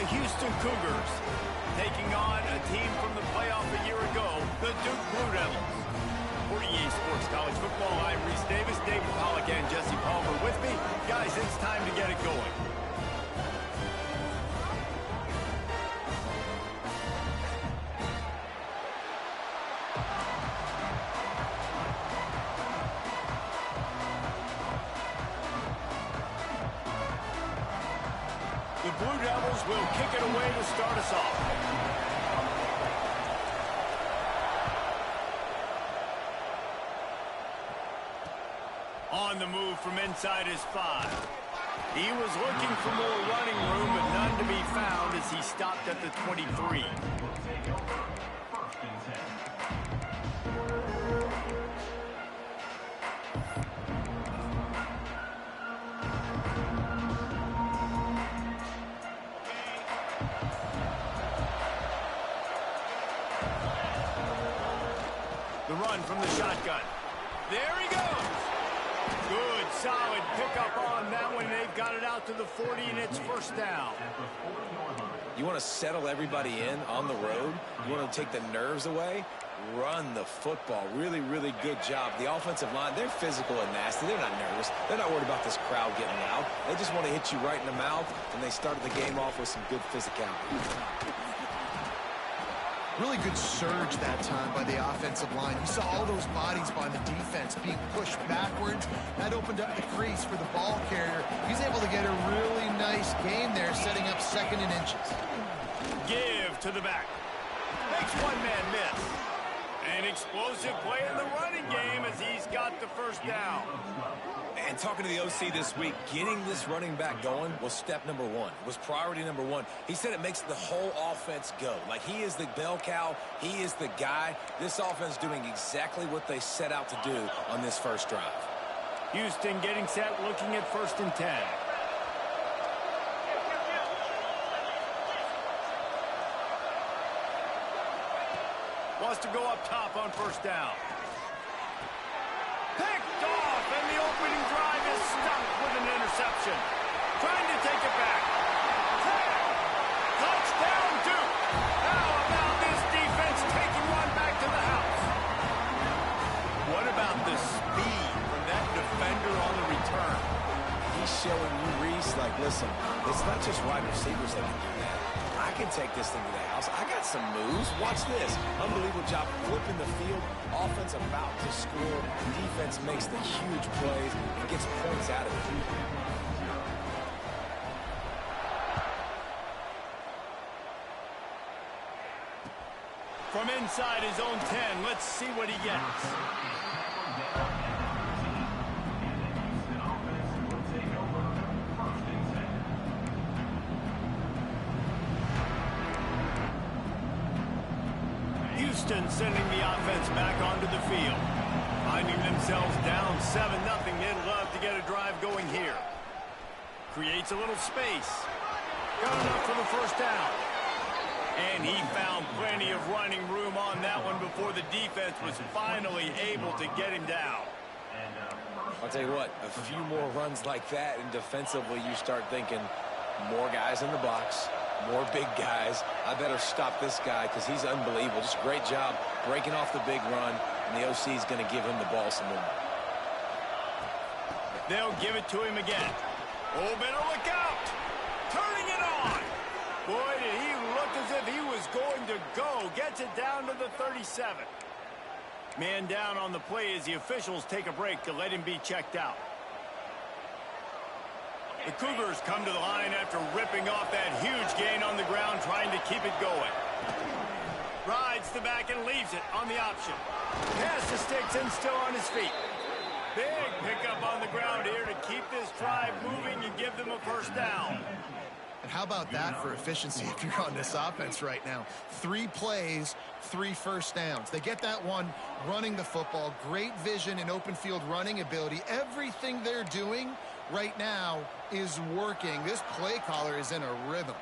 Houston Cougars, taking on a team from the playoff a year ago, the Duke Blue Devils. For EA Sports College Football, I'm Reese Davis, David Pollack, and Jesse Palmer with me. Guys, it's time to get it going. The Blue Devils will kick it away to start us off. On the move from inside his 5. He was looking for more running room, but none to be found as he stopped at the 23. The run from the shotgun. There he goes. Good, solid pickup on that one. They've got it out to the 40, and it's first down. You want to settle everybody in on the road? You want to take the nerves away? Run the football. Really, really good job. The offensive line, they're physical and nasty. They're not nervous. They're not worried about this crowd getting loud. They just want to hit you right in the mouth, and they started the game off with some good physicality. Really good surge that time by the offensive line. You saw all those bodies by the defense being pushed backwards. That opened up the crease for the ball carrier. He's able to get a really nice gain there, setting up 2nd and inches. Give to the back. Makes one man miss. An explosive play in the running game as he's got the first down. And talking to the OC this week, getting this running back going was step number 1, was priority number 1. He said it makes the whole offense go. Like, he is the bell cow. He is the guy. This offense doing exactly what they set out to do on this first drive. Houston getting set, looking at 1st and 10. Wants to go up top on first down. Picked off, and the opening drive is stuck with an interception. Trying to take it back. Touchdown, Duke. How about this defense taking one back to the house? What about the speed from that defender on the return? He's showing you, Reese, like, listen, it's not just wide receivers that can do that. I can take this thing to the house. I got some moves. Watch this. Unbelievable job flipping the field. Offense about to score. Defense makes the huge plays and gets points out of it. From inside his own 10, let's see what he gets. Houston sending the offense back onto the field. Finding themselves down 7-0. They'd love to get a drive going here. Creates a little space. Got enough for the first down. And he found plenty of running room on that one before the defense was finally able to get him down. I'll tell you what, a few more runs like that, and defensively you start thinking more guys in the box, more big guys. I better stop this guy because he's unbelievable. Just a great job breaking off the big run, and the OC is going to give him the ball some more. They'll give it to him again. Oh, better look out. Turning it on. Boy, did he look as if he was going to go. Gets it down to the 37. Man down on the play as the officials take a break to let him be checked out. The Cougars come to the line after ripping off that huge gain on the ground, trying to keep it going. Rides the back and leaves it on the option. Pass the sticks and still on his feet. Big pickup on the ground here to keep this drive moving and give them a first down. And how about that for efficiency if you're on this offense right now? 3 plays, 3 first downs. They get that one running the football. Great vision and open field running ability. Everything they're doing right now is working. This play caller is in a rhythm.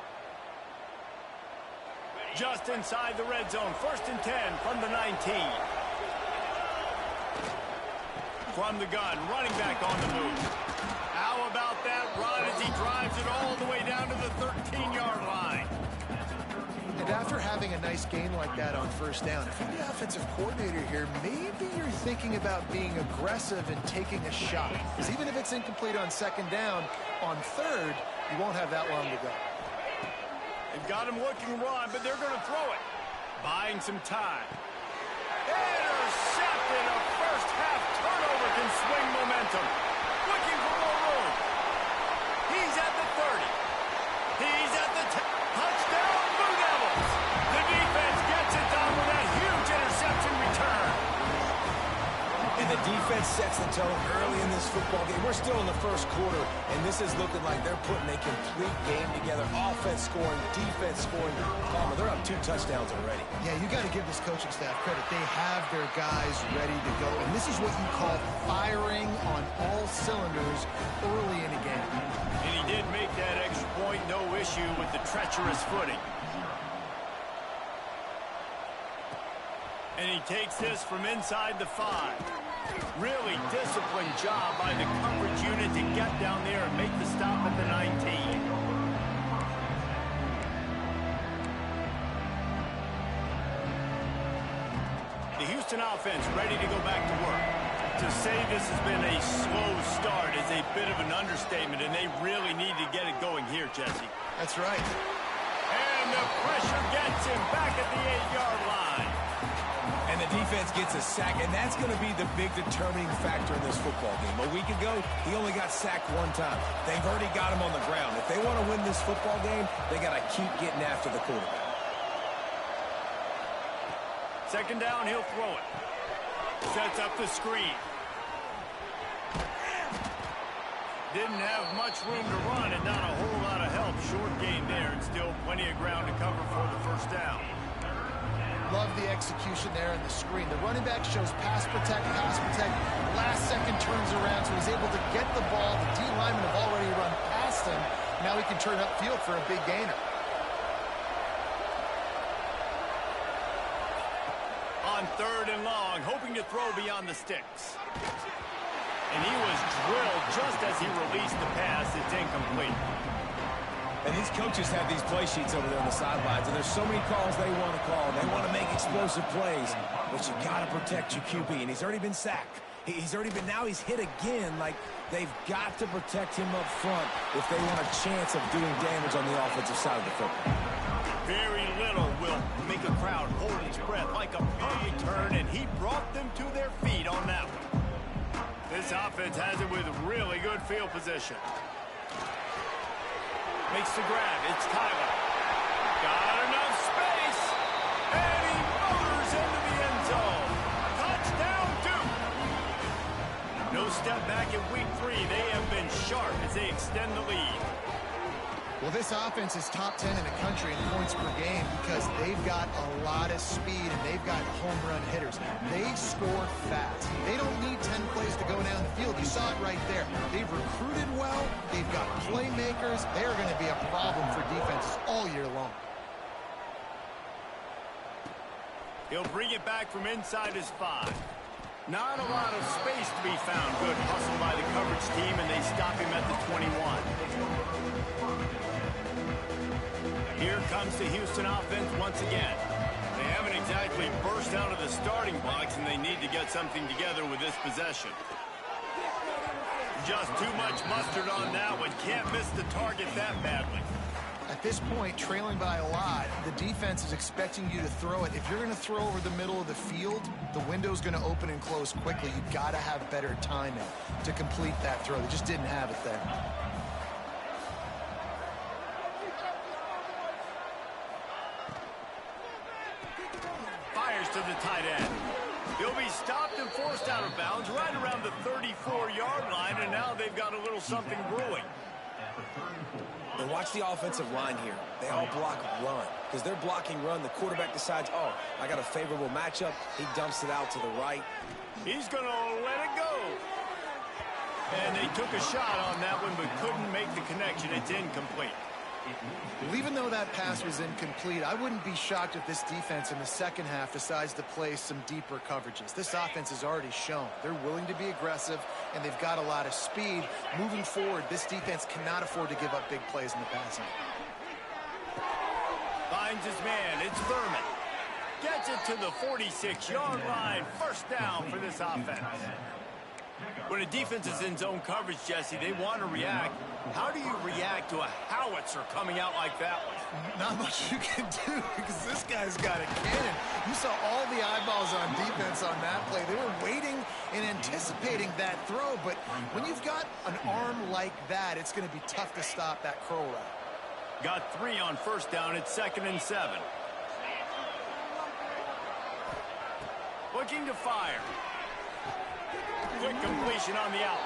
Just inside the red zone. 1st and 10 from the 19. From the gun, running back on the move. How about that run as he drives it all the way down to the 13-yard line? having a nice gain like that on first down. If you're the offensive coordinator here, maybe you're thinking about being aggressive and taking a shot. Because even if it's incomplete on second down, on third, you won't have that long to go. They've got him looking run, but they're going to throw it. Buying some time. Intercepted. A first half turnover can swing momentum. Looking for more room. He's at the 30. He's at the 10. Touchdown, Blue Devils. The defense gets it done with that huge interception return. And the defense sets the tone early in this football game. We're still in the first quarter, and this is looking like they're putting a complete game together. Offense scoring, defense scoring. Palmer, they're up 2 touchdowns already. Yeah, you got to give this coaching staff credit. They have their guys ready to go, and this is what you call firing on all cylinders early in a game. And he did make that extra point, no issue with the treacherous footing. And he takes this from inside the 5. Really disciplined job by the coverage unit to get down there and make the stop at the 19. The Houston offense ready to go back to work. To say this has been a slow start is a bit of an understatement, and they really need to get it going here, Jesse. That's right. And the pressure gets him back at the 8-yard line. And the defense gets a sack, and that's going to be the big determining factor in this football game. A week ago, he only got sacked 1 time. They've already got him on the ground. If they want to win this football game, they got to keep getting after the quarterback. Second down, he'll throw it. Sets up the screen. Didn't have much room to run and not a whole lot of help. Short gain there and still plenty of ground to cover for the first down. Love the execution there in the screen. The running back shows pass protect. Last second turns around, so he's able to get the ball. The D linemen have already run past him. Now he can turn upfield for a big gainer. On 3rd and long, hoping to throw beyond the sticks. And he was drilled just as he released the pass. It's incomplete. And these coaches have these play sheets over there on the sidelines, and there's so many calls they want to call. They want to make explosive plays, but you got to protect your QB, and he's already been sacked. Now he's hit again. Like, they've got to protect him up front if they want a chance of doing damage on the offensive side of the football. Very little will make a crowd hold its breath like a perfect turn, and he brought them to their feet on that one. This offense has it with really good field position. Makes the grab. It's Tyler. Got enough space. And he motors into the end zone. Touchdown, Duke. No step back in week 3. They have been sharp as they extend the lead. Well, this offense is top 10 in the country in points per game because they've got a lot of speed and they've got home run hitters. They score fast. They don't need 10 plays to go down the field. You saw it right there. They've recruited well. They've got playmakers. They're going to be a problem for defenses all year long. He'll bring it back from inside his 5. Not a lot of space to be found. Good hustle by the coverage team, and they stop him at the 21. Here comes the Houston offense once again. They haven't exactly burst out of the starting blocks, and they need to get something together with this possession. Just too much mustard on that one. Can't miss the target that badly. At this point, trailing by a lot, the defense is expecting you to throw it. If you're going to throw over the middle of the field, the window's going to open and close quickly. You've got to have better timing to complete that throw. They just didn't have it there. Fires to the tight end. He'll be stopped and forced out of bounds right around the 34-yard line, and now they've got a little something brewing. And watch the offensive line here. They all block run. Because they're blocking run, the quarterback decides, oh, I got a favorable matchup. He dumps it out to the right. He's going to let it go. And they took a shot on that one, but couldn't make the connection. It's incomplete. Well, even though that pass was incomplete, I wouldn't be shocked if this defense in the second half decides to play some deeper coverages. This offense has already shown they're willing to be aggressive, and they've got a lot of speed. Moving forward, this defense cannot afford to give up big plays in the passing. By finds his man. It's Thurman. Gets it to the 46-yard line. First down for this offense. When a defense is in zone coverage, Jesse, they want to react. How do you react to a howitzer coming out like that one? Not much you can do because this guy's got a cannon. You saw all the eyeballs on defense on that play. They were waiting and anticipating that throw, but when you've got an arm like that, it's going to be tough to stop that curl route. Got 3 on first down. It's 2nd and 7. Looking to fire. Quick completion on the out.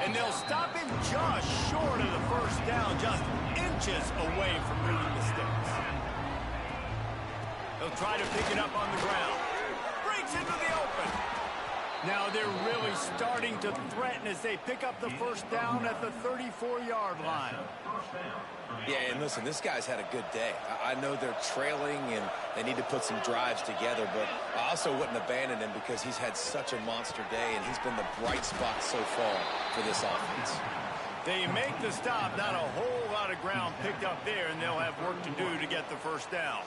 And they'll stop him just short of the first down, just inches away from moving the sticks. They'll try to pick it up on the ground. Breaks into the open. Now they're really starting to threaten as they pick up the first down at the 34-yard line. Yeah, and listen, this guy's had a good day. I know they're trailing and they need to put some drives together, but I also wouldn't abandon him because he's had such a monster day and he's been the bright spot so far for this offense. They make the stop, not a whole lot of ground picked up there, and they'll have work to do to get the first down.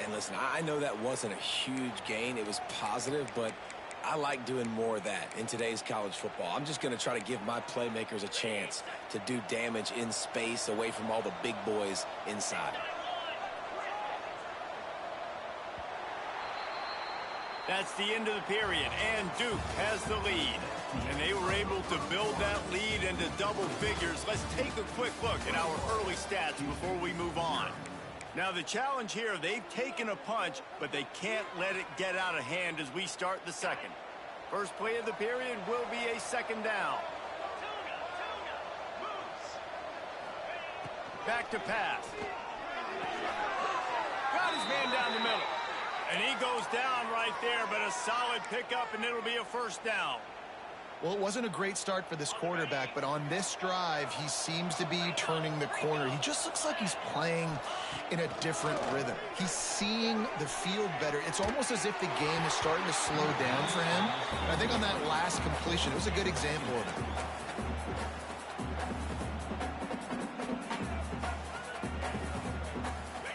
And listen, I know that wasn't a huge gain. It was positive, but I like doing more of that in today's college football. I'm just going to try to give my playmakers a chance to do damage in space away from all the big boys inside. That's the end of the period, and Duke has the lead. And they were able to build that lead into double figures. Let's take a quick look at our early stats before we move on. Now, the challenge here, they've taken a punch, but they can't let it get out of hand as we start the second. First play of the period will be a 2nd down. Back to pass. Got his man down the middle. And he goes down right there, but a solid pickup, and it'll be a first down. Well, it wasn't a great start for this quarterback, but on this drive, he seems to be turning the corner. He just looks like he's playing in a different rhythm. He's seeing the field better. It's almost as if the game is starting to slow down for him. And I think on that last completion, it was a good example of it.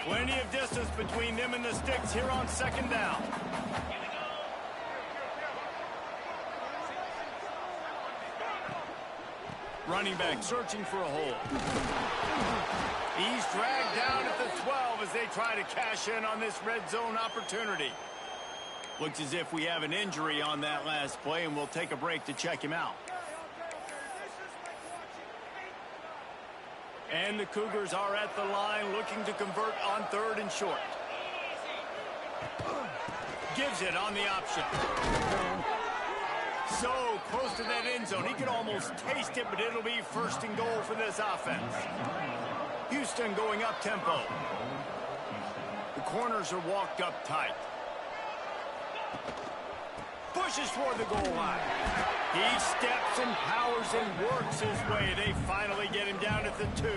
Plenty of distance between them and the sticks here on 2nd down. Running back searching for a hole. He's dragged down at the 12 as they try to cash in on this red zone opportunity. Looks as if we have an injury on that last play, and we'll take a break to check him out. And the Cougars are at the line looking to convert on 3rd and short. Gives it on the option. So close to that end zone. He could almost taste it, but it'll be 1st and goal for this offense. Houston going up tempo. The corners are walked up tight. Pushes for the goal line. He steps and powers and works his way. They finally get him down at the 2.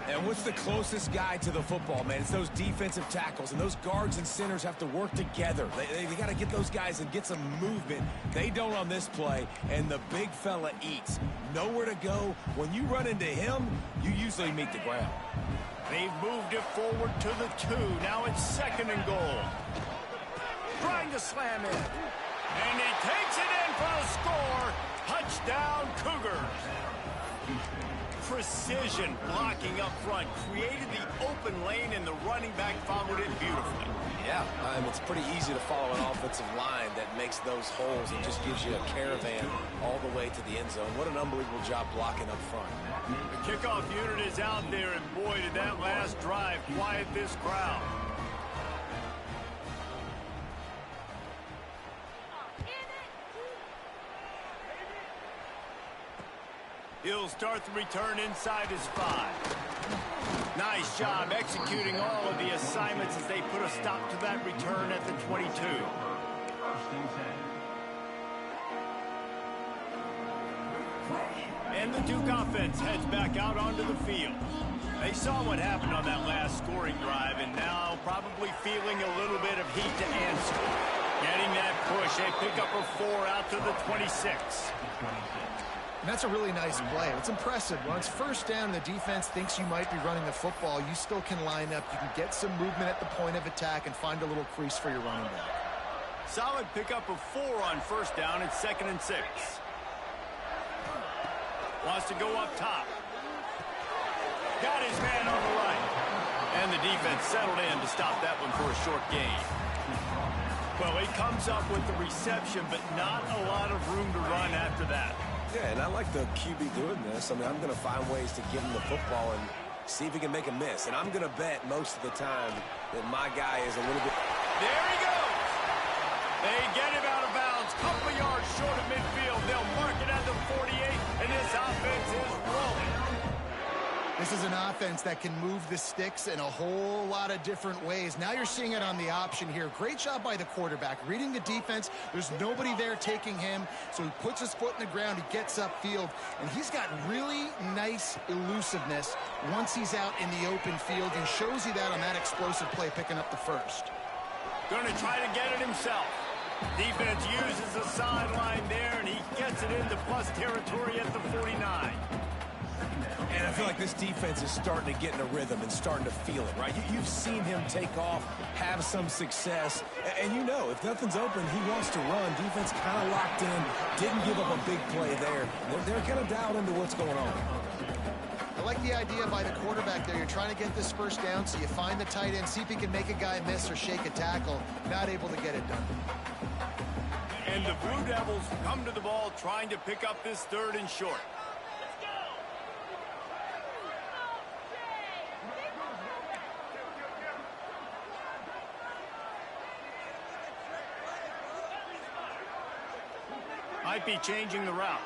And what's the closest guy to the football, man? It's those defensive tackles, and those guards and centers have to work together. They got to get those guys and get some movement. They don't on this play, and the big fella eats. Nowhere to go. When you run into him, you usually meet the ground. They've moved it forward to the 2. Now it's 2nd and goal. Trying to slam in. And he takes it in for the score. Touchdown, Cougars. Precision blocking up front created the open lane, and the running back followed it beautifully. Yeah, it's pretty easy to follow an offensive line that makes those holes and just gives you a caravan all the way to the end zone. What an unbelievable job blocking up front. The kickoff unit is out there, and boy, did that last drive quiet this crowd. He'll start the return inside his 5. Nice job executing all of the assignments as they put a stop to that return at the 22. And the Duke offense heads back out onto the field. They saw what happened on that last scoring drive, and now probably feeling a little bit of heat to answer. Getting that push, they pick up a 4 out to the 26. And that's a really nice play. It's impressive. When it's first down and the defense thinks you might be running the football, you still can line up. You can get some movement at the point of attack and find a little crease for your running back. Solid pickup of 4 on first down. It's 2nd and 6. Wants to go up top. Got his man on the right. And the defense settled in to stop that one for a short gain. Well, he comes up with the reception, but not a lot of room to run after that. Yeah, and I like the QB doing this. I mean, I'm going to find ways to give him the football and see if he can make a miss. And I'm going to bet most of the time that my guy is a little bit... There he goes! They get him out of bounds, couple yards short of midfield. They'll mark it at the 48, and this offense is rolling. This is an offense that can move the sticks in a whole lot of different ways. Now you're seeing it on the option here. Great job by the quarterback. Reading the defense, there's nobody there taking him, so he puts his foot in the ground, he gets upfield, and he's got really nice elusiveness once he's out in the open field. He shows you that on that explosive play, picking up the first. Going to try to get it himself. Defense uses the sideline there, and he gets it into plus territory at the 49. And I feel like this defense is starting to get in a rhythm and starting to feel it, right? You've seen him take off, have some success, and you know, if nothing's open, he wants to run. Defense kind of locked in, didn't give up a big play there. They're kind of dialed into what's going on. I like the idea by the quarterback there. You're trying to get this first down, so you find the tight end, see if he can make a guy miss or shake a tackle. Not able to get it done. And the Blue Devils come to the ball trying to pick up this 3rd and short. Might be changing the route.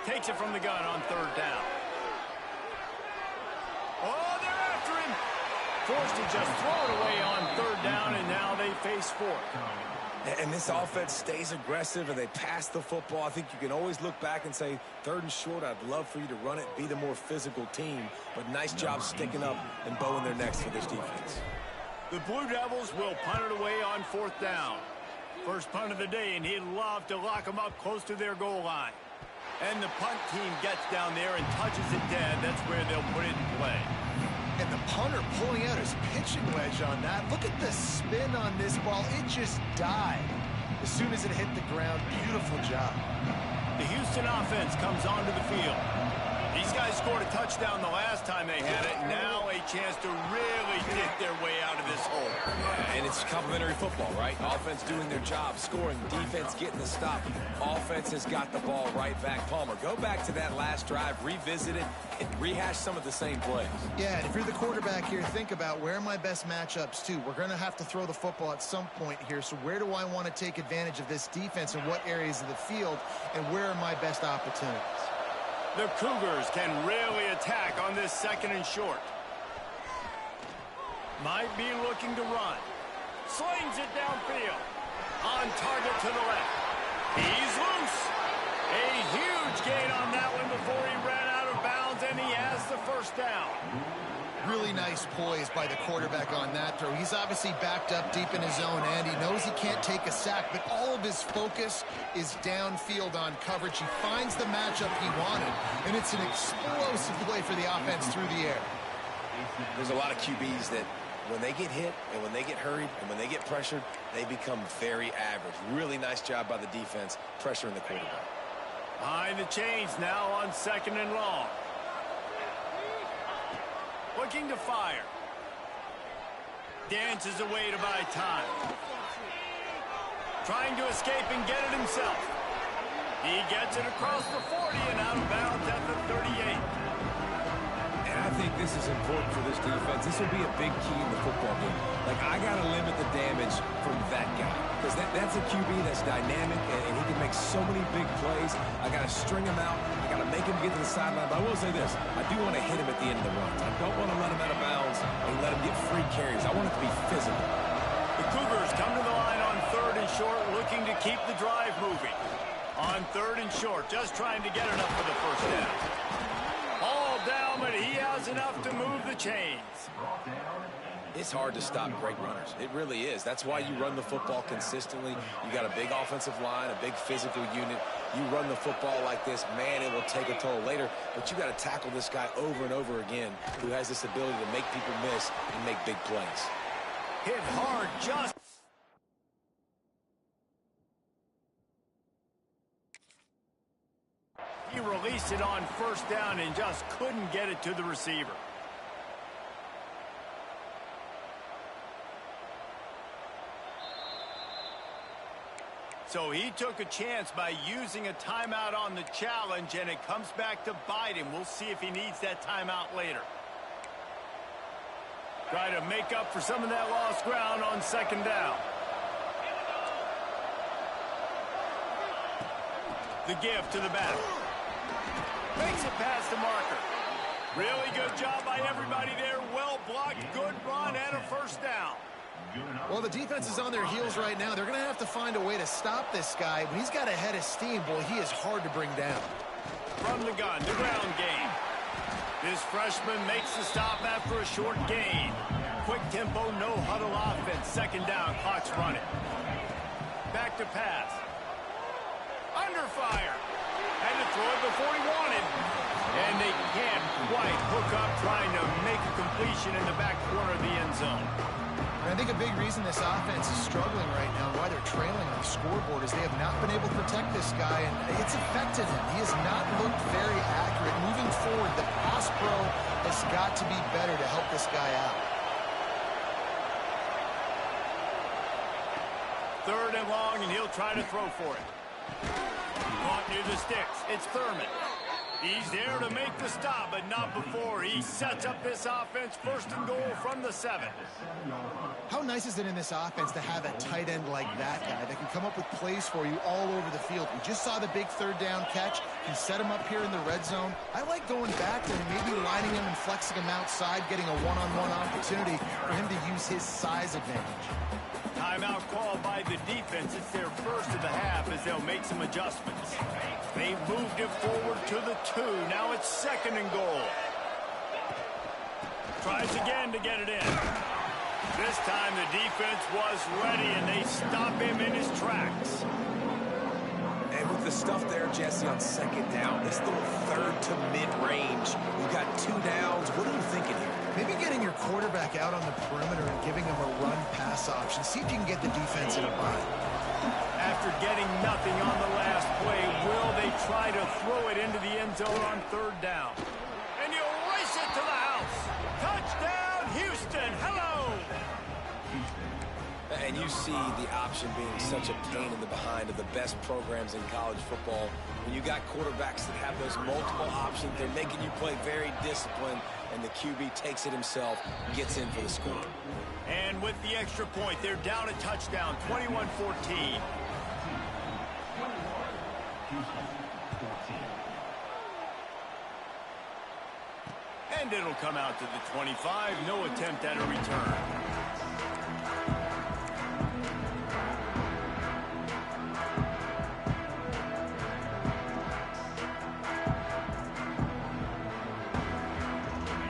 Takes it from the gun on 3rd down. Oh, they're after him. Forced to just throw it away on 3rd down, and now they face 4th. And this offense stays aggressive, and they pass the football. I think you can always look back and say, 3rd and short, I'd love for you to run it, be the more physical team. But nice job sticking up and bowing their necks for this defense. The Blue Devils will punt it away on 4th down. First punt of the day, and he'd love to lock them up close to their goal line. And the punt team gets down there and touches it dead. That's where they'll put it in play. And the punter pulling out his pitching wedge on that. Look at the spin on this ball. It just died as soon as it hit the ground. Beautiful job. The Houston offense comes onto the field. These guys scored a touchdown the last time they had it. Now a chance to really dig their way out of this hole. And it's complimentary football, right? Offense doing their job, scoring, defense getting the stop. Offense has got the ball right back. Palmer, go back to that last drive, revisit it, and rehash some of the same plays. Yeah, and if you're the quarterback here, think about where are my best matchups too. We're going to have to throw the football at some point here, so where do I want to take advantage of this defense and what areas of the field, and where are my best opportunities? The Cougars can really attack on this 2nd and short. Might be looking to run. Slings it downfield. On target to the left. He's loose. A huge gain on that one before he ran out of bounds, and he has the first down. Really nice poise by the quarterback on that throw. He's obviously backed up deep in his own end. He knows he can't take a sack, but all of his focus is downfield on coverage. He finds the matchup he wanted, and it's an explosive play for the offense through the air. There's a lot of QBs that when they get hit and when they get hurried and when they get pressured, they become very average. Really nice job by the defense, pressuring the quarterback. Behind the chains now on 2nd and long. Looking to fire. Dances away to buy time. Trying to escape and get it himself. He gets it across the 40 and out of bounds at the 38. And I think this is important for this defense. This will be a big key in the football game. Like, I got to limit the damage from that guy. Because that's a QB that's dynamic, and he can make so many big plays. I got to string him out. I got to make him get to the sideline. But I will say this. I do want to hit him at the end of the runs. I don't want to let him out of bounds and let him get free carries. I want it to be physical. The Cougars come to the line on 3rd and short, looking to keep the drive moving. On 3rd and short, just trying to get it up for the first down. All down, but he has enough to move the chains. It's hard to stop great runners. It really is. That's why you run the football consistently. You got a big offensive line, a big physical unit. You run the football like this, man, it will take a toll later. But you got to tackle this guy over and over again who has this ability to make people miss and make big plays. Hit hard, just... He released it on first down and just couldn't get it to the receiver. So he took a chance by using a timeout on the challenge, and it comes back to bite him. We'll see if he needs that timeout later. Try to make up for some of that lost ground on second down. The give to the back. Makes it past the marker. Really good job by everybody there. Well blocked, good run, and a first down. Well, the defense is on their heels right now. They're going to have to find a way to stop this guy. When he's got a head of steam, boy, he is hard to bring down. From the gun, the ground game. This freshman makes the stop after a short gain. Quick tempo, no huddle offense. Second down, clock's running. Back to pass. Under fire. Had to throw it before he wanted. And they can't quite hook up trying to make a completion in the back corner of the end zone. And I think a big reason this offense is struggling right now, why they're trailing on the scoreboard, is they have not been able to protect this guy, and it's affected him. He has not looked very accurate. Moving forward, the pass pro has got to be better to help this guy out. Third and long, and he'll try to throw for it. Caught near the sticks. It's Thurman. He's there to make the stop, but not before he sets up this offense. First and goal from the 7. How nice is it in this offense to have a tight end like that guy that can come up with plays for you all over the field? We just saw the big third down catch. He set him up here in the red zone. I like going back there and maybe lining him and flexing him outside, getting a one-on-one opportunity for him to use his size advantage. Timeout called by the defense. It's their first of the half as they'll make some adjustments. They moved it forward to the 2. Now it's second and goal. Tries again to get it in. This time the defense was ready, and they stop him in his tracks. And with the stuff there, Jesse, on second down, this little third to mid-range, you've got 2 downs. What are you thinking here? Maybe getting your quarterback out on the perimeter and giving him a run-pass option. See if you can get the defense in a bind. After getting nothing on the last play, will they try to throw it into the end zone on third down? And you race it to the house. Touchdown, Houston. Hello. And you see the option being such a pain in the behind of the best programs in college football. When you got quarterbacks that have those multiple options, they're making you play very disciplined, and the QB takes it himself, gets in for the score. And with the extra point, they're down a touchdown, 21-14. And it'll come out to the 25. No attempt at a return.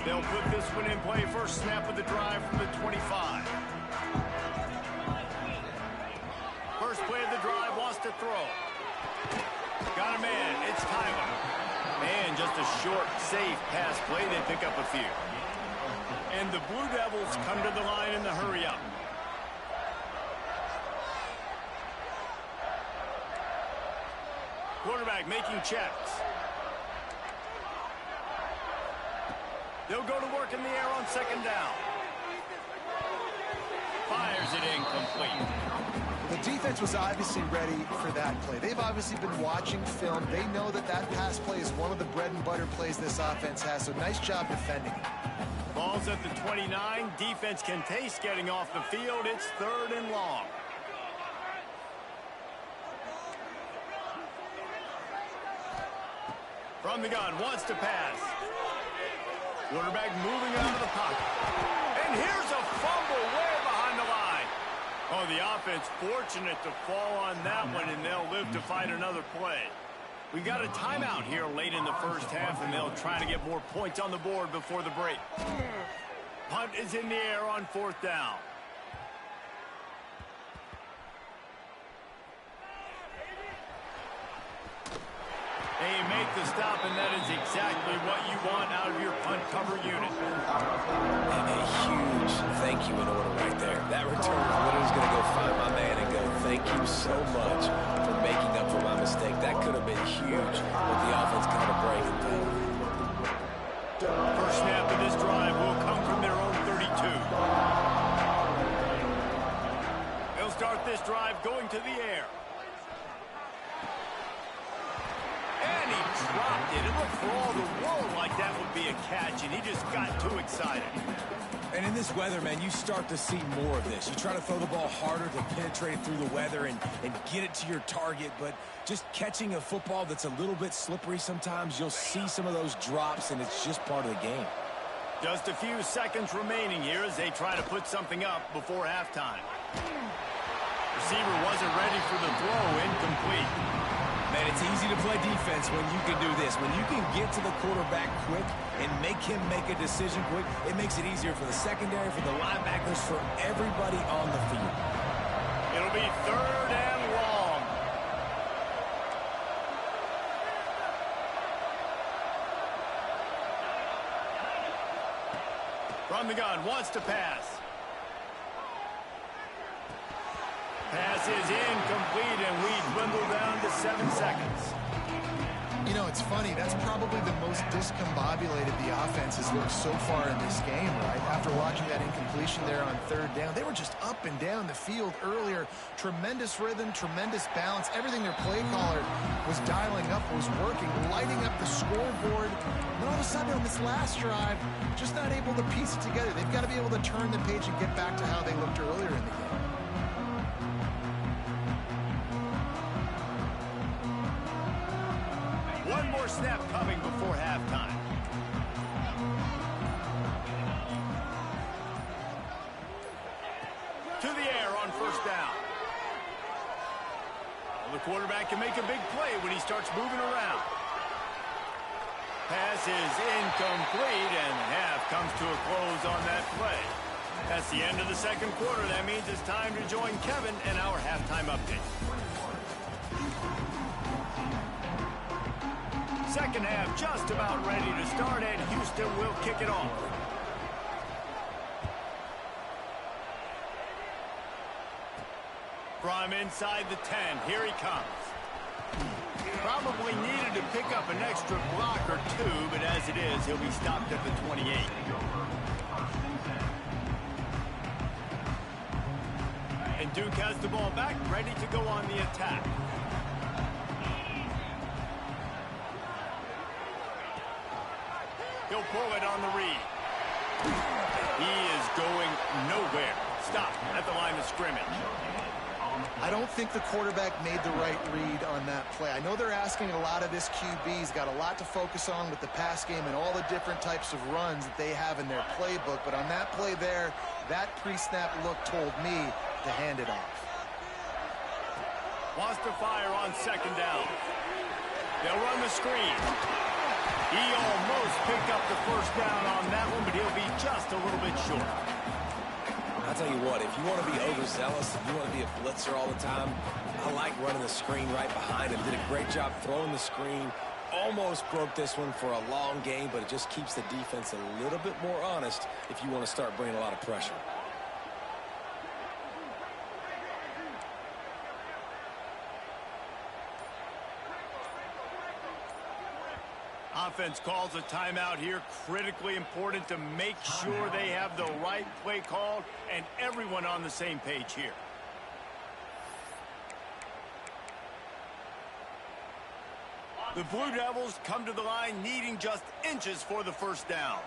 They'll put this one in play. First snap of the drive from the 25. First play of the drive, wants to throw. Got a man. It's Tyler. And just a short, safe pass play. They pick up a few. And the Blue Devils come to the line in the hurry-up. Quarterback making checks. They'll go to work in the air on second down. Fires it incomplete. The defense was obviously ready for that play. They've obviously been watching film. They know that that pass play is one of the bread and butter plays this offense has, so nice job defending. Ball's at the 29. Defense can taste getting off the field. It's third and long. From the gun, wants to pass. Quarterback moving out of the pocket. And here's a fumble way behind the line. Oh, the offense fortunate to fall on that one, and they'll live to fight another play. We've got a timeout here late in the first half, and they'll try to get more points on the board before the break. Punt is in the air on 4th down. They make the stop, and that is exactly what you want out of your punt cover unit. And a huge thank you in order right there. That return literally is going to go find my man and go, thank you so much for making up for my mistake. That could have been huge, but the offense caught a break and fell. First snap of this drive will come from their own 32. They'll start this drive going to the air. And he dropped it. It looked for all the world like that would be a catch, and he just got too excited. And in this weather, man, you start to see more of this. You try to throw the ball harder to penetrate it through the weather and get it to your target, but just catching a football that's a little bit slippery sometimes, you'll see some of those drops, and it's just part of the game. Just a few seconds remaining here as they try to put something up before halftime. Receiver wasn't ready for the throw, incomplete. Man, it's easy to play defense when you can do this. When you can get to the quarterback quick and make him make a decision quick, it makes it easier for the secondary, for the linebackers, for everybody on the field. It'll be 3rd and long. From the gun, wants to pass. Pass is incomplete, and we dwindle down to 7 seconds. You know, it's funny. That's probably the most discombobulated the offense has looked so far in this game, right? After watching that incompletion there on 3rd down, they were just up and down the field earlier. Tremendous rhythm, tremendous balance. Everything their play caller was dialing up was working, lighting up the scoreboard. And all of a sudden on this last drive, just not able to piece it together. They've got to be able to turn the page and get back to how they looked earlier in the game. One more snap coming before halftime. To the air on 1st down. Well, the quarterback can make a big play when he starts moving around. Pass is incomplete, and half comes to a close on that play. That's the end of the 2nd quarter. That means it's time to join Kevin and our halftime update. 2nd half just about ready to start, and Houston will kick it off. From inside the 10, here he comes. Probably needed to pick up an extra block or two, but as it is, he'll be stopped at the 28. And Duke has the ball back, ready to go on the attack. He'll pull it on the read. He is going nowhere. Stop at the line of scrimmage. I don't think the quarterback made the right read on that play. I know they're asking a lot of this QB. He's got a lot to focus on with the pass game and all the different types of runs that they have in their playbook. But on that play there, that pre-snap look told me to hand it off. Wants to fire on 2nd down. They'll run the screen. He almost picked up the 1st down on that one, but he'll be just a little bit short. I'll tell you what, if you want to be overzealous, if you want to be a blitzer all the time, I like running the screen right behind him. Did a great job throwing the screen. Almost broke this one for a long game, but it just keeps the defense a little bit more honest if you want to start bringing a lot of pressure. Offense calls a timeout here. Critically important to make sure they have the right play called and everyone on the same page here. The Blue Devils come to the line needing just inches for the 1st down.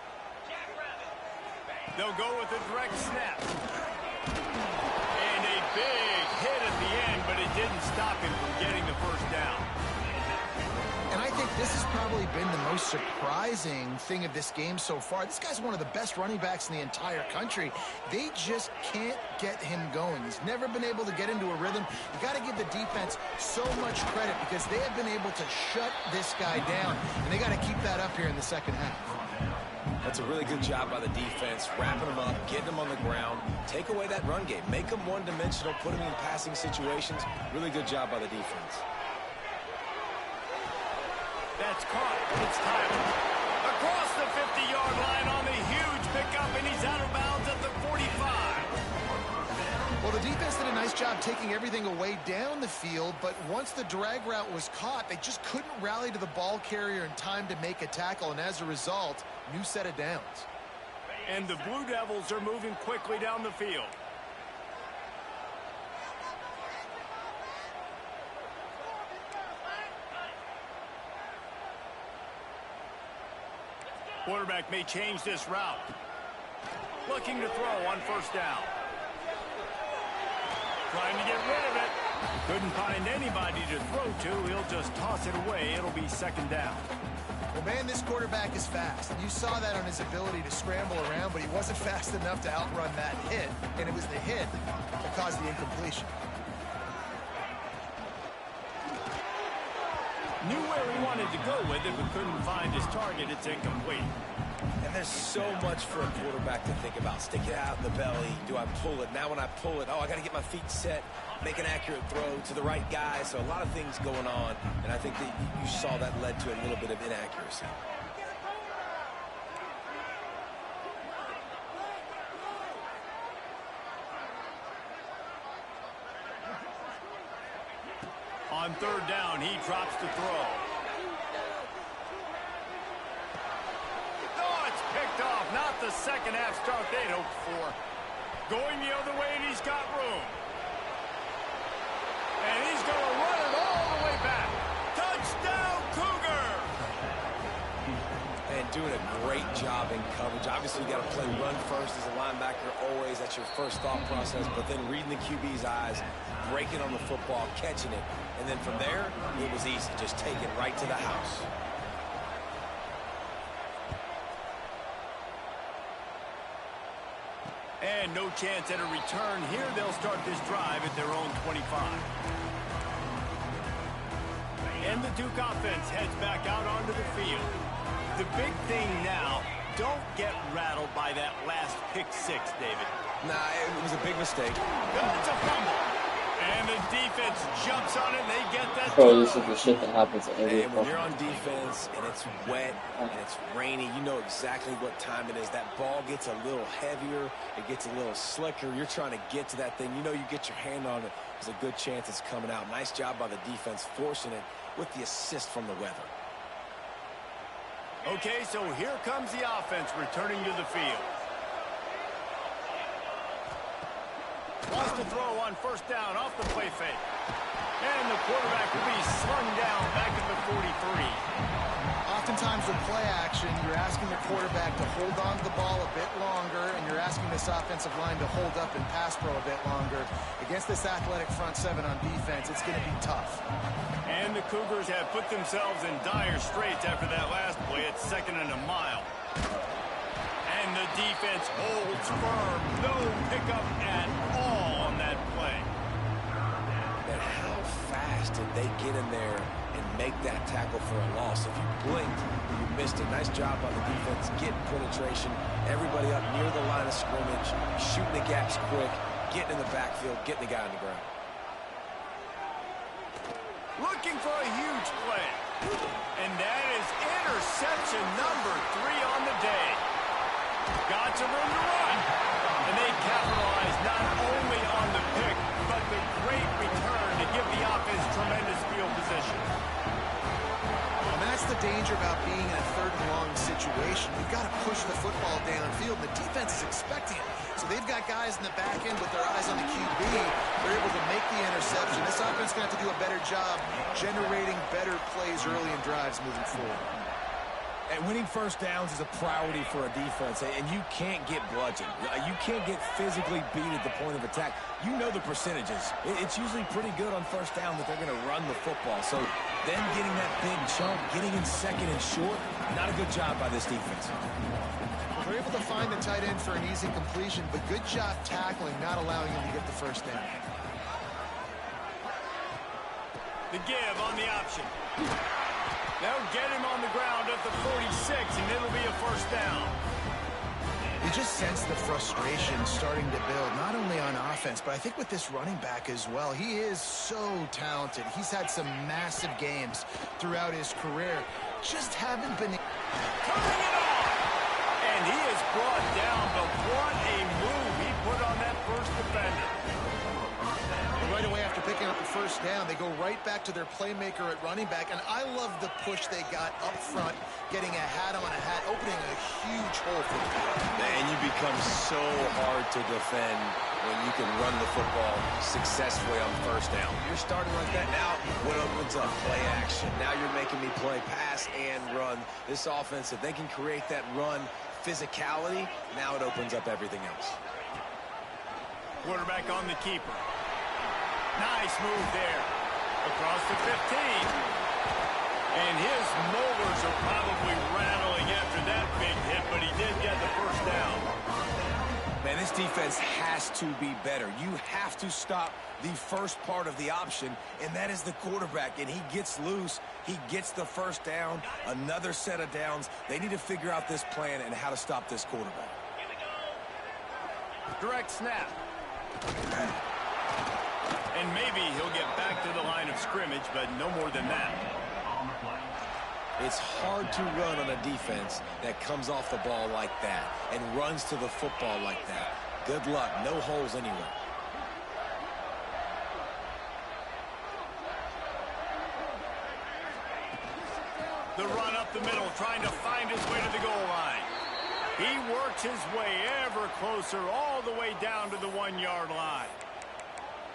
They'll go with a direct snap. And a big hit at the end, but it didn't stop him from getting the 1st down. And I think this has probably been the most surprising thing of this game so far. This guy's one of the best running backs in the entire country. They just can't get him going. He's never been able to get into a rhythm. You got to give the defense so much credit because they have been able to shut this guy down, and they got to keep that up here in the 2nd half. That's a really good job by the defense, wrapping them up, getting them on the ground, take away that run game, make them one-dimensional, put them in passing situations. Really good job by the defense. That's caught. It's Tyler. Across the 50-yard line on the huge pickup, and he's out of bounds at the 45. Well, the defense did a nice job taking everything away down the field, but once the drag route was caught, they just couldn't rally to the ball carrier in time to make a tackle, and as a result, new set of downs. And the Blue Devils are moving quickly down the field. Quarterback may change this route. Looking to throw on first down. Trying to get rid of it. Couldn't find anybody to throw to. He'll just toss it away. It'll be second down. Well, man, this quarterback is fast. And you saw that on his ability to scramble around, but he wasn't fast enough to outrun that hit. And it was the hit that caused the incompletion. Knew where he wanted to go with it, but couldn't find his target. It's incomplete. And there's so much for a quarterback to think about. Stick it out in the belly. Do I pull it? Now when I pull it, oh, I got to get my feet set, make an accurate throw to the right guy. So a lot of things going on, and I think that you saw that led to a little bit of inaccuracy. On third down, he drops the throw. Oh, it's picked off. Not the second half start they'd hoped for. Going the other way, and he's got room. And he's going to run it all the way back. Touchdown, Cougar! And doing a great job in coverage. Obviously, you got to play run first as a linebacker always. That's your first thought process. But then reading the QB's eyes, breaking on the football, catching it. And then from there, it was easy. Just take it right to the house. And no chance at a return here. They'll start this drive at their own 25. And the Duke offense heads back out onto the field. The big thing now, don't get rattled by that last pick six, David. Nah, it was a big mistake. It's a fumble. And the defense jumps on it, and they get that. Bro, this is the shit that happens every And when you're on defense and it's wet and it's rainy, you know exactly what time it is. That ball gets a little heavier. It gets a little slicker. You're trying to get to that thing. You know you get your hand on it. There's a good chance it's coming out. Nice job by the defense forcing it with the assist from the weather. Okay, so here comes the offense returning to the field. Wants to throw on first down off the play fake. And the quarterback will be slung down back at the 43. Oftentimes with play action, you're asking the quarterback to hold on to the ball a bit longer, and you're asking this offensive line to hold up and pass pro a bit longer. Against this athletic front seven on defense, it's going to be tough. And the Cougars have put themselves in dire straits after that last play. It's second and a mile. And the defense holds firm. No pickup at all on that play. And how fast did they get in there and make that tackle for a loss? If you blinked, you missed it. Nice job by the defense, getting penetration. Everybody up near the line of scrimmage, shooting the gaps quick, getting in the backfield, getting the guy on the ground. Looking for a huge play. And that is interception number 3 on the day. Got some room to run. And they capitalize not only on the pick, but the great return to give the offense tremendous field position. And that's the danger about being in a third and long situation. You've got to push the football downfield. The defense is expecting it. So they've got guys in the back end with their eyes on the QB. They're able to make the interception. This offense is going to have to do a better job generating better plays early in drives moving forward. And winning first downs is a priority for a defense, and you can't get bludgeoned. You can't get physically beat at the point of attack. You know the percentages. It's usually pretty good on first down that they're going to run the football. So them getting that big chunk, getting in second and short, not a good job by this defense. Well, they're able to find the tight end for an easy completion, but good job tackling, not allowing him to get the first down. The give on the option. They'll get him on the ground at the 46, and it'll be a first down. just sense the frustration starting to build, not only on offense, but I think with this running back as well. He is so talented. He's had some massive games throughout his career. Just haven't been... Cutting it off! And he is brought down, but what a move he put on that first defender. Right away after picking up the first down, they go right back to their playmaker at running back, and I love the push they got up front, getting a hat on a hat, opening a huge hole for the pass. And you become so hard to defend when you can run the football successfully on first down. You're starting like that now. What opens up? Play action. Now you're making me play pass and run. This offense, if they can create that run physicality, now it opens up everything else. Quarterback on the keeper. Nice move there. Across the 15. And his molars are probably rattling after that big hit, but he did get the first down. Man, this defense has to be better. You have to stop the first part of the option, and that is the quarterback. And he gets loose. He gets the first down. Another set of downs. They need to figure out this plan and how to stop this quarterback. Direct snap. And maybe he'll get back to the line of scrimmage, but no more than that. It's hard to run on a defense that comes off the ball like that and runs to the football like that. Good luck. No holes anywhere. The run up the middle, trying to find his way to the goal line. He works his way ever closer, all the way down to the 1-yard line.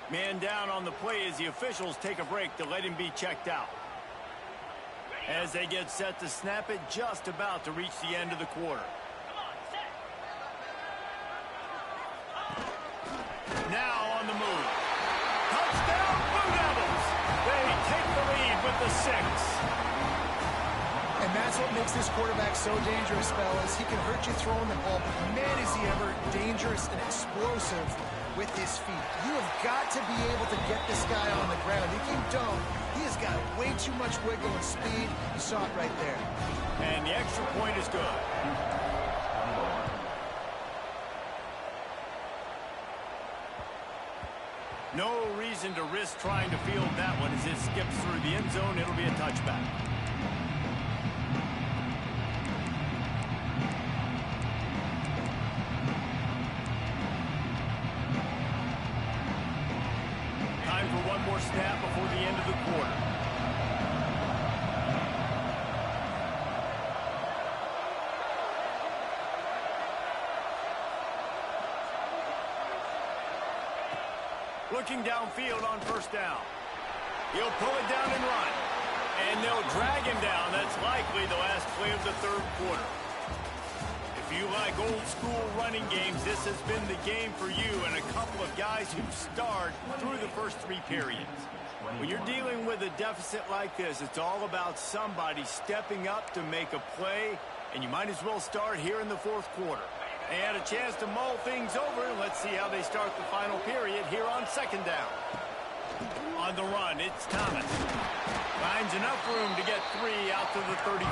Man down on the play as the officials take a break to let him be checked out. As they get set to snap it, just about to reach the end of the quarter. Now on the move. Touchdown, Blue Devils! They take the lead with the 6. And that's what makes this quarterback so dangerous, fellas. He can hurt you throwing the ball, but man, is he ever dangerous and explosive with his feet. You have got to be able to get this guy on the ground. If you don't, he has got way too much wiggle and speed. You saw it right there. And the extra point is good. No reason to risk trying to field that one as it skips through the end zone. It'll be a touchback. Time for one more snap before the end of the quarter. Looking downfield on first down. He'll pull it down and run. And they'll drag him down. That's likely the last play of the third quarter. If you like old school running games, this has been the game for you and a couple of guys who starred through the first 3 periods. When you're dealing with a deficit like this, it's all about somebody stepping up to make a play, and you might as well start here in the fourth quarter. They had a chance to mull things over, and let's see how they start the final period here on second down. On the run, it's Thomas. Finds enough room to get 3 out to the 34.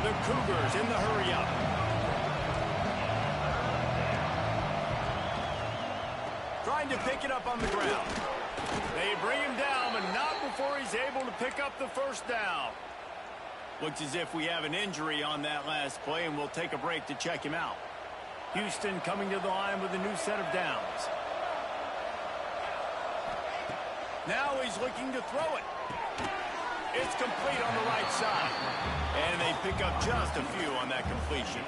The Cougars in the hurry-up. Trying to pick it up on the ground. They bring him down, but not before he's able to pick up the first down. Looks as if we have an injury on that last play, and we'll take a break to check him out. Houston coming to the line with a new set of downs. Now he's looking to throw it. It's complete on the right side. And they pick up just a few on that completion.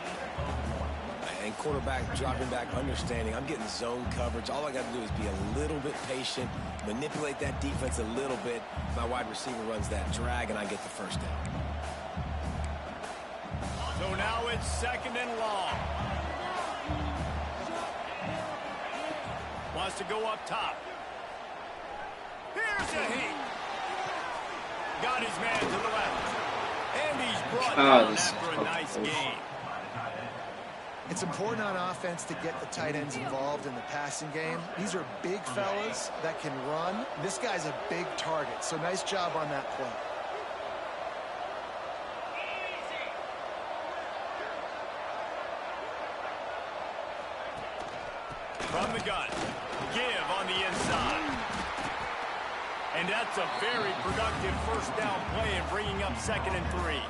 And quarterback dropping back, understanding I'm getting zone coverage. All I got to do is be a little bit patient, manipulate that defense a little bit. My wide receiver runs that drag, and I get the first down. So now it's second and long. Wants to go up top. Here's a heat. Got his man to the left. And he's brought down after a nice game. It's important on offense to get the tight ends involved in the passing game. These are big fellas that can run. This guy's a big target, so nice job on that play. From the gun. Give on the inside. And that's a very productive first down play in bringing up 2nd and 3.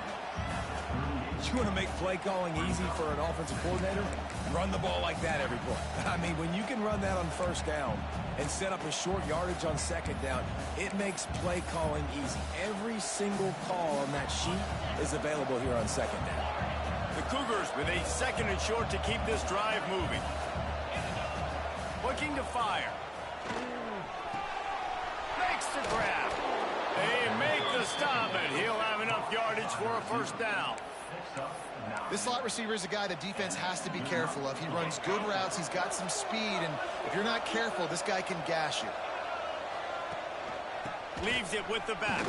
You want to make play calling easy for an offensive coordinator? Run the ball like that every play. I mean, when you can run that on first down and set up a short yardage on 2nd down, it makes play calling easy. Every single call on that sheet is available here on 2nd down. The Cougars with a 2nd and short to keep this drive moving. Looking to fire. Makes the grab. They make the stop, and he'll have enough yardage for a first down. This slot receiver is a guy the defense has to be careful of. He runs good routes. He's got some speed, and if you're not careful, this guy can gash you. Leaves it with the back.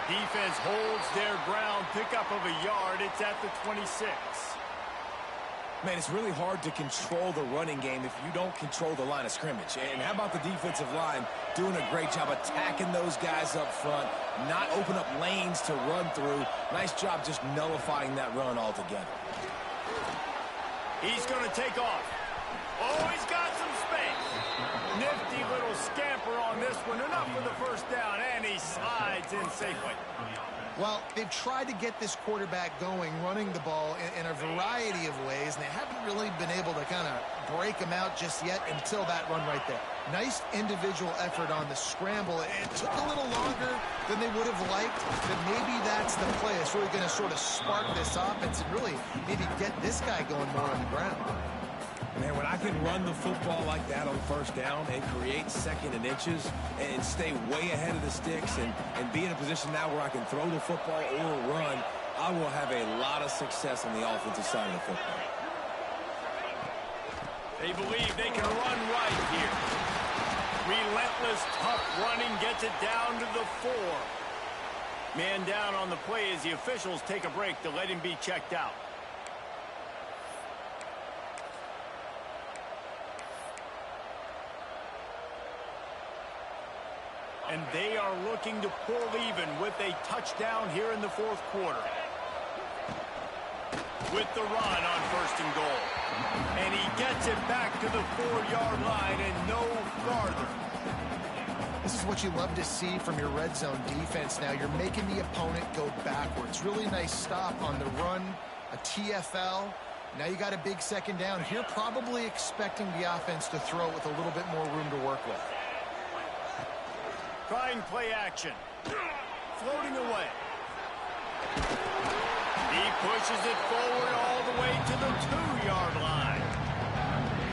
Defense holds their ground. Pickup of a yard. It's at the 26. Man, it's really hard to control the running game if you don't control the line of scrimmage. And how about the defensive line doing a great job attacking those guys up front, not open up lanes to run through. Nice job just nullifying that run altogether. He's going to take off. Oh, he's got some space. Nifty little scamper on this one. Enough for the first down, and he slides in safely. Well, they've tried to get this quarterback going, running the ball in a variety of ways, and they haven't really been able to kind of break him out just yet until that run right there. Nice individual effort on the scramble. It took a little longer than they would have liked, but maybe that's the play. It's really going to sort of spark this offense and really maybe get this guy going more on the ground. Man, when I can run the football like that on first down and create 2nd and inches and stay way ahead of the sticks and be in a position now where I can throw the football or run, I will have a lot of success on the offensive side of the football. They believe they can run right here. Relentless, tough running gets it down to the 4. Man down on the play as the officials take a break to let him be checked out. And they are looking to pull even with a touchdown here in the 4th quarter. With the run on 1st and goal. And he gets it back to the 4-yard line and no farther. This is what you love to see from your red zone defense now. You're making the opponent go backwards. Really nice stop on the run, a TFL. Now you got a big 2nd down. Here probably expecting the offense to throw with a little bit more room to work with. Trying play action. Floating away. He pushes it forward all the way to the 2-yard line.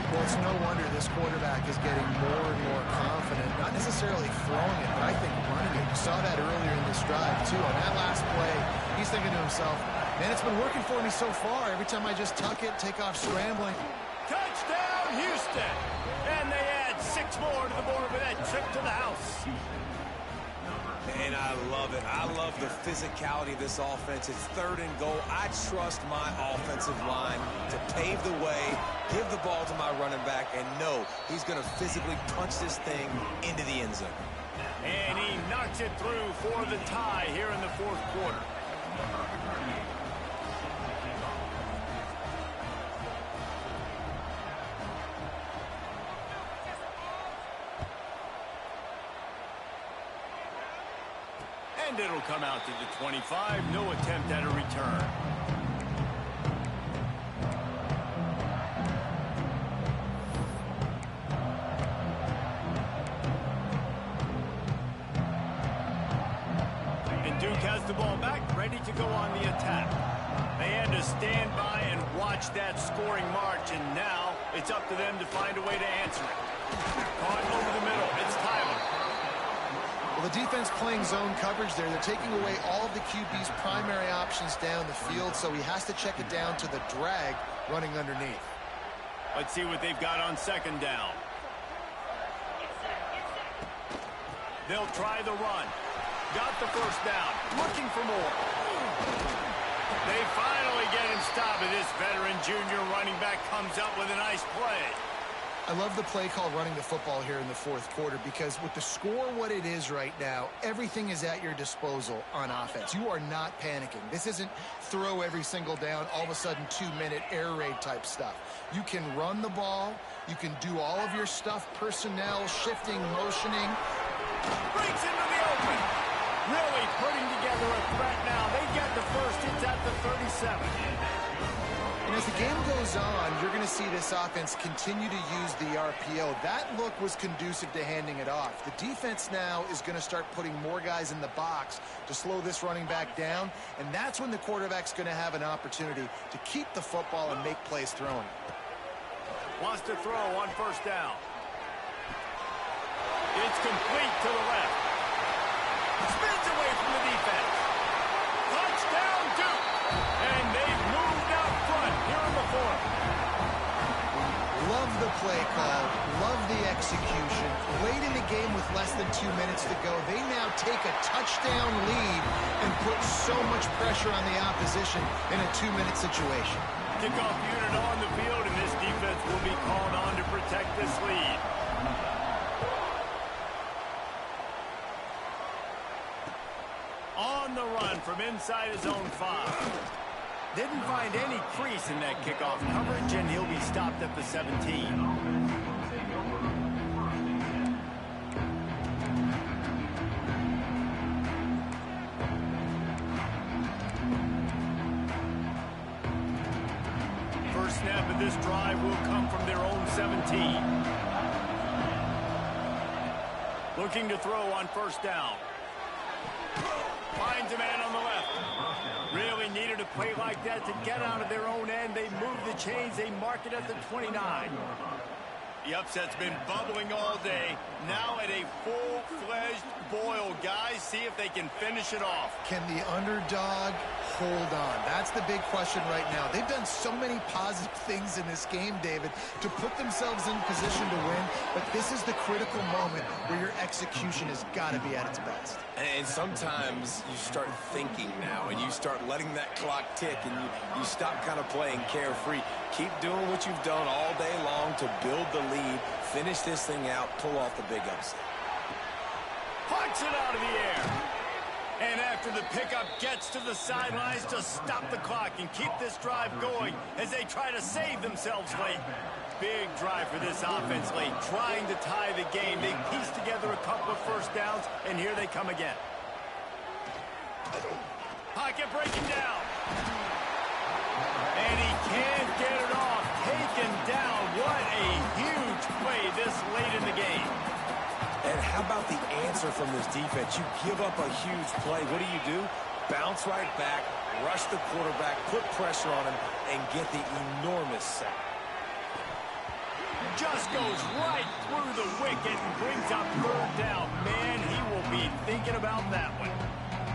Well, it's no wonder this quarterback is getting more and more confident. Not necessarily throwing it, but I think running it. You saw that earlier in this drive, too. On that last play, he's thinking to himself, man, it's been working for me so far. Every time I just tuck it, take off scrambling. Touchdown, Houston! And they add 6 more to the board with that trip to the house. And I love it. I love the physicality of this offense. It's 3rd and goal. I trust my offensive line to pave the way, give the ball to my running back, and know he's going to physically punch this thing into the end zone. And he knocks it through for the tie here in the 4th quarter. And it'll come out to the 25. No attempt at a return. And Duke has the ball back, ready to go on the attack. They had to stand by and watch that scoring march, and now it's up to them to find a way to answer it. Caught over the middle. It's Tyler. Well, the defense playing zone coverage there. They're taking away all of the QB's primary options down the field, so he has to check it down to the drag running underneath. Let's see what they've got on 2nd down. They'll try the run. Got the first down. Looking for more. They finally get him stopped, and this veteran junior running back comes up with a nice play. I love the play call running the football here in the fourth quarter because with the score what it is right now, everything is at your disposal on offense. You are not panicking. This isn't throw every single down, all of a sudden 2-minute air raid type stuff. You can run the ball. You can do all of your stuff, personnel, shifting, motioning. Breaks into the open. Really putting together a threat now. They get the first. It's at the 37. And as the game goes on, you're going to see this offense continue to use the RPO. That look was conducive to handing it off. The defense now is going to start putting more guys in the box to slow this running back down, and that's when the quarterback's going to have an opportunity to keep the football and make plays throwing. Wants to throw on first down. It's complete to the left. Spins away from the defense. Touchdown, Duke. And they've moved out front here in the fourth. Love the play call. Love the execution. Late in the game with less than 2 minutes to go, they now take a touchdown lead and put so much pressure on the opposition in a 2-minute situation. Kickoff unit on the field, and this defense will be called on to protect this lead. On the run from inside his own 5. Didn't find any crease in that kickoff coverage, and he'll be stopped at the 17. First snap of this drive will come from their own 17. Looking to throw on first down. Finds a man on the left. Really needed a play like that to get out of their own end. They move the chains. They mark it at the 29. The upset's been bubbling all day. Now at a full-fledged boil. Guys, see if they can finish it off. Can the underdog hold on? That's the big question right now. They've done so many positive things in this game, David, to put themselves in position to win, but this is the critical moment where your execution has got to be at its best. And sometimes you start thinking now, and you start letting that clock tick, and you stop kind of playing carefree. Keep doing what you've done all day long to build the lead, finish this thing out, pull off the big upset. Punch it out of the air. And after the pickup, gets to the sidelines to stop the clock and keep this drive going as they try to save themselves late. Big drive for this offense late, trying to tie the game. They piece together a couple of first downs, and here they come again. Pocket breaking down. And he can't get it off. Taken down. What a huge play this late in the game. And how about the answer from this defense? You give up a huge play. What do? Bounce right back, rush the quarterback, put pressure on him, and get the enormous sack. Just goes right through the wicket and brings up third down. Man, he will be thinking about that one.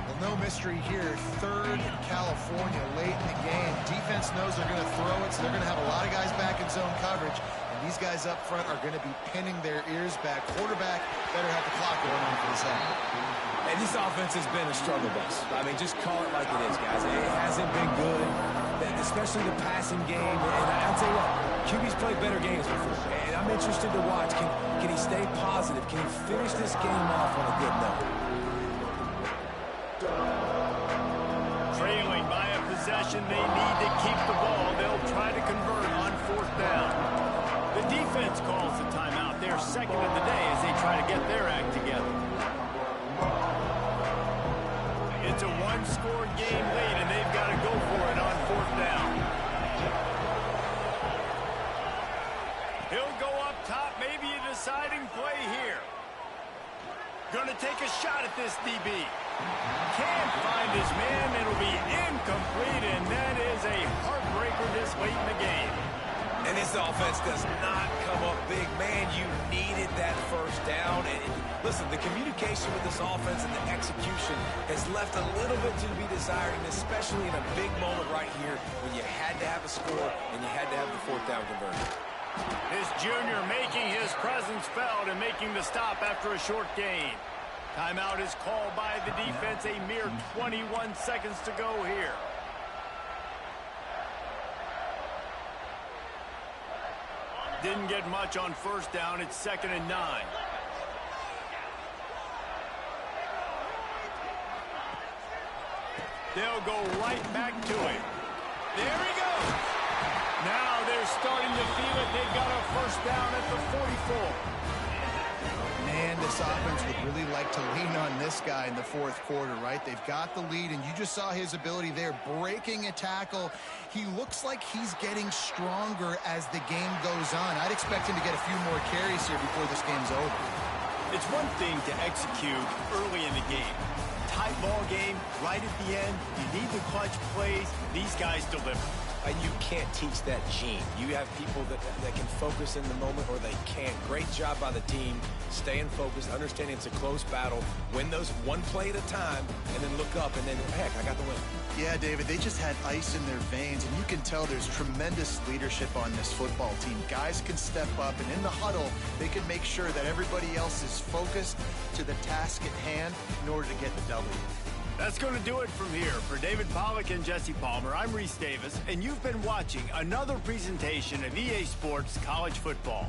Well, no mystery here. Third in California late in the game. Defense knows they're going to throw it, so they're going to have a lot of guys back in zone coverage. And these guys up front are going to be pinning their ears back. Quarterback better have the clock going on for this half. And this offense has been a struggle bus. I mean, just call it like it is, guys. It hasn't been good, especially the passing game. And I'll tell you what, QB's played better games before. And I'm interested to watch. Can he stay positive? Can he finish this game off on a good note? Trailing by a possession, they need to keep the ball. They'll try to convert on fourth down. The defense calls the timeout. They're second of the day as they try to get their act together. It's a one-score game lead, and they've got to go for it on fourth down. He'll go up top, maybe a deciding play here. Going to take a shot at this DB. Can't find his man. It'll be incomplete, and that is a heartbreaker this late in the game. And this offense does not come up big. Man, you needed that first down. And listen, the communication with this offense and the execution has left a little bit to be desired, and especially in a big moment right here when you had to have a score and you had to have the fourth down conversion. This junior making his presence felt and making the stop after a short gain. Timeout is called by the defense. A mere 21 seconds to go here. didn't get much on first down. It's 2nd and 9. They'll go right back to him. There he goes. Now they're starting to feel it. They've got a first down at the 44. Man, this offense would really like to lean on this guy in the fourth quarter, right? They've got the lead, and you just saw his ability there, breaking a tackle. He looks like he's getting stronger as the game goes on. I'd expect him to get a few more carries here before this game's over. It's one thing to execute early in the game. Tight ball game, right at the end. You need the clutch plays. These guys deliver. You can't teach that gene. You have people that can focus in the moment or they can't. Great job by the team, staying focused, understanding it's a close battle, win those one play at a time, and then look up, and then, heck, I got the win. Yeah, David, they just had ice in their veins, and you can tell there's tremendous leadership on this football team. Guys can step up, and in the huddle, they can make sure that everybody else is focused to the task at hand in order to get the W. That's going to do it from here. For David Pollack and Jesse Palmer, I'm Reese Davis, and you've been watching another presentation of EA Sports College Football.